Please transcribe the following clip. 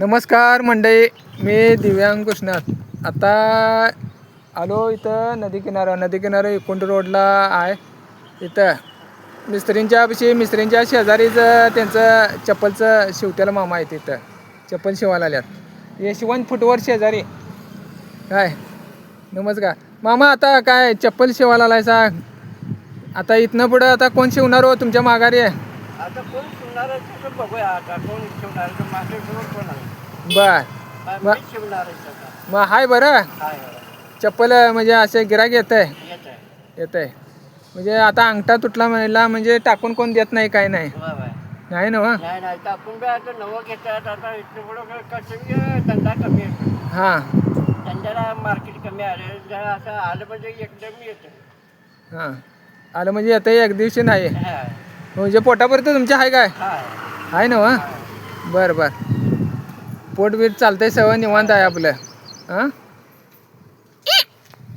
नमस्कार मंडळी, मी दिव्यांग कृष्णात. आता आलो इथं नदी किनारा इकुंड रोडला आहे. इथं मिस्त्रींच्या शेजारीच त्यांचं चप्पलचं शिवत्याला मामा आहे. तिथं चप्पल शिवायला आल्यात. यशवंत फुटवर शेजारी. काय नमस्कार मामा, आता काय चप्पल शिवायला आलाय सांग. आता इथनं पुढं आता कोण शिवणार हो तुमच्या माघारी? आता कोण शिवणार आहे बघूया. आता कोण शिवणार मागे कोण आहे? बर शिवणार मग हाय बरं. चप्पल म्हणजे असे गिराक येत आहे म्हणजे आता अंगठा तुटला म्हणला म्हणजे टाकून कोण देत नाही, काय नाही नाही ना. नाही टाकून बी आता नवं घेतात. आता इथं पुढं कसं धंदा कमी आहे. हां, धंद्याला मार्केट कमी आले. जरा असं आलं म्हणजे एकदम येतं. हां आलं म्हणजे येतं, एक दिवशी नाही म्हणजे पोटापर्यंत तुमच्या आहे काय? आहे ना. बरं पोट बीट चालतंय, सगळं निवांत आहे आपलं. हां